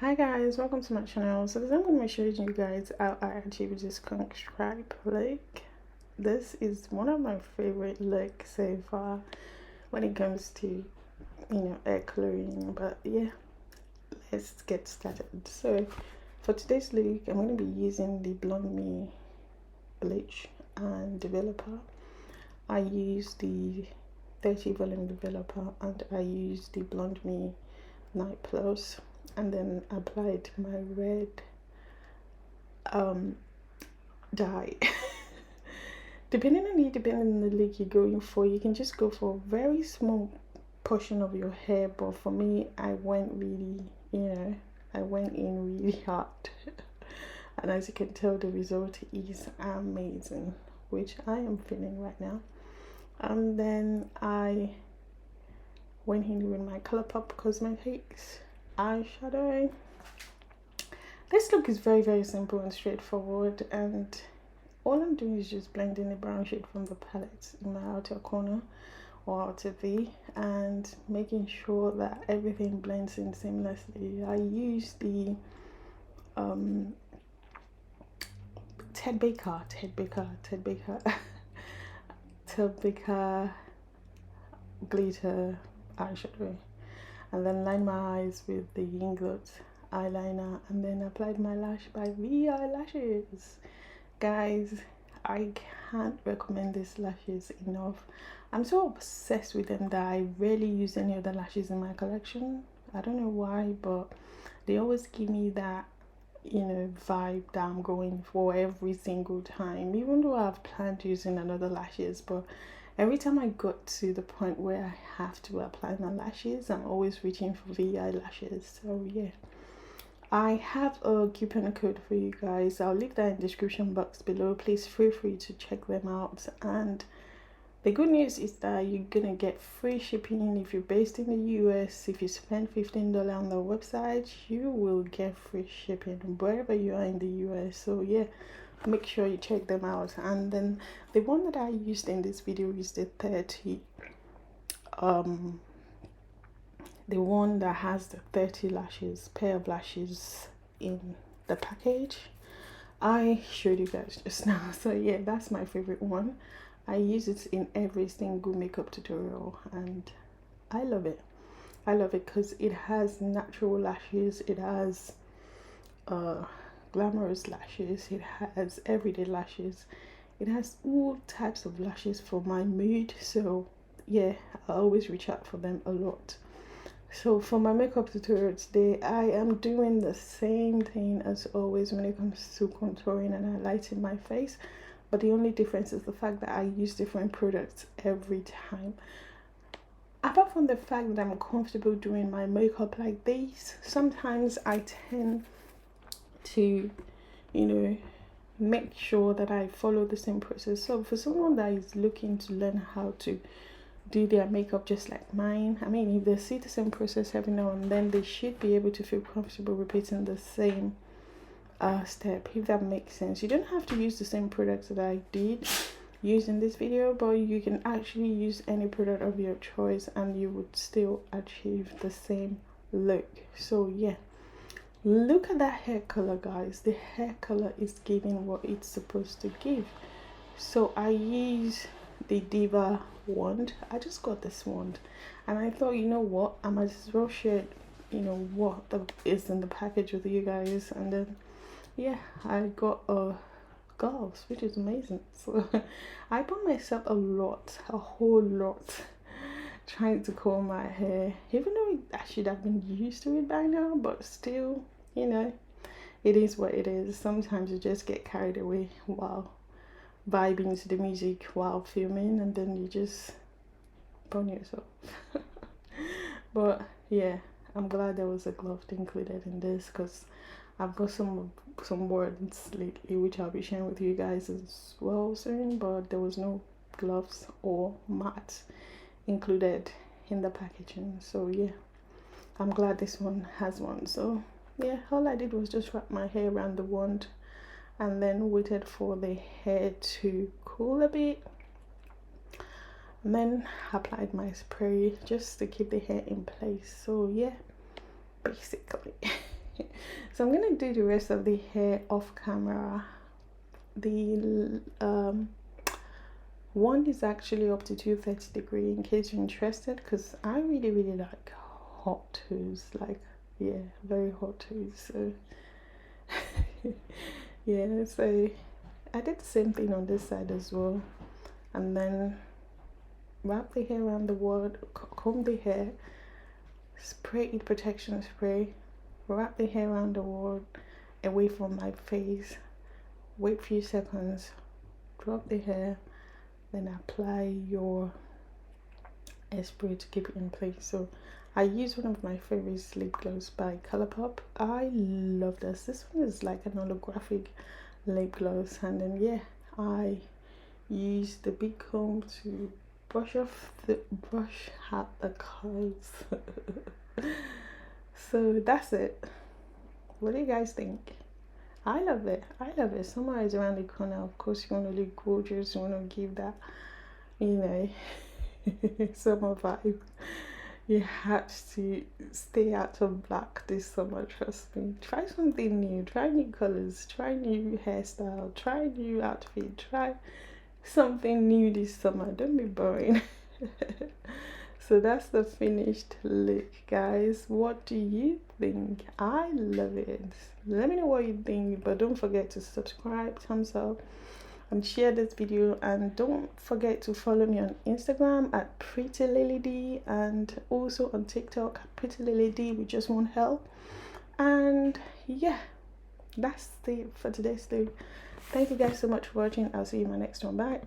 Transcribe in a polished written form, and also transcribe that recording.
Hi guys, welcome to my channel. So today I'm going to be showing you guys how I achieved this skunk stripe look. This is one of my favorite looks so far when it comes to hair coloring. But yeah, let's get started. So for today's look, I'm going to be using the Blonde Me bleach and developer. I use the 30 volume developer and I use the Blonde Me Night Plus, and then applied my red dye. depending on the look you're going for, you can just go for a very small portion of your hair, but for me I went really, I went in really hard. And as you can tell, the result is amazing, which I am feeling right now. And then I went in with my ColourPop Cosmetics eyeshadow. This look is very simple and straightforward, and all I'm doing is just blending the brown shade from the palette in my outer corner or outer V and making sure that everything blends in seamlessly. I use the Ted Baker glitter eyeshadow, and then line my eyes with the Inglot eyeliner, and then applied my lash by V Eyelashes. Guys, I can't recommend these lashes enough. I'm so obsessed with them that I rarely use any other lashes in my collection. I don't know why, but they always give me that vibe that I'm going for every single time, even though I've planned using another lashes. But every time I got to the point where I have to apply my lashes, I'm always reaching for V Eyelashes. So yeah, I have a coupon code for you guys. I'll leave that in the description box below. Please feel free to check them out. And the good news is that you're gonna get free shipping if you're based in the US. If you spend $15 on the website, you will get free shipping wherever you are in the US. So yeah, make sure you check them out. And then the one that I used in this video is the 30 the one that has the 30 lashes, pair of lashes in the package. I showed you guys just now. So yeah, that's my favorite one. I use it in every single makeup tutorial and I love it. I love it because it has natural lashes, it has glamorous lashes, it has everyday lashes, it has all types of lashes for my mood. So yeah, I always reach out for them a lot. So for my makeup tutorial today, I am doing the same thing as always when it comes to contouring and highlighting my face, but the only difference is the fact that I use different products every time. Apart from the fact that I'm comfortable doing my makeup like this, sometimes I tend to make sure that I follow the same process. So for someone that is looking to learn how to do their makeup just like mine, I mean, if they see the same process every now and then, they should be able to feel comfortable repeating the same step, if that makes sense. You don't have to use the same products that I did use in this video, but you can actually use any product of your choice and you would still achieve the same look. So yeah, look at that hair color, guys. The hair color is giving what it's supposed to give. So I use the Diva wand. I just got this wand and I thought, you know what, I might as well share what is in the package with you guys. And then yeah, I got gloves, which is amazing. So I bought myself a whole lot trying to comb my hair, even though I should have been used to it by now, but still, it is what it is. Sometimes you just get carried away while vibing to the music while filming, and then you just burn yourself. But yeah, I'm glad there was a glove included in this, because I've got some words lately which I'll be sharing with you guys as well soon, but there was no gloves or mat included in the packaging. So yeah, I'm glad this one has one. So yeah, all I did was just wrap my hair around the wand and then waited for the hair to cool a bit, and then applied my spray just to keep the hair in place. So yeah, basically So I'm gonna do the rest of the hair off camera. The one is actually up to 230 degree in case you're interested, because I really like hot toes, like, yeah, very hot toes. So yeah, so I did the same thing on this side as well, and then wrap the hair around the word, comb the hair, spray it protection spray, wrap the hair around the word away from my face, wait a few seconds, drop the hair, then apply your spray to keep it in place. So I use one of my favorite lip gloss by Colourpop. I love this. This one is like an holographic lip gloss, and then yeah, I use the big comb to brush out the colors. So that's it. What do you guys think? I love it. I love it. Summer is around the corner. Of course, you want to look gorgeous. You want to give that, you know, summer vibe. You have to stay out of black this summer. Trust me. Try something new. Try new colors. Try new hairstyle. Try new outfit. Try something new this summer. Don't be boring. So that's the finished look, guys. What do you think? I love it. Let me know what you think, but don't forget to subscribe, thumbs up, and share this video. And don't forget to follow me on Instagram at PrettyLilyD, and also on TikTok at PrettyLilyD with just one L. And yeah, that's it for today's look. Thank you guys so much for watching. I'll see you in my next one. Bye.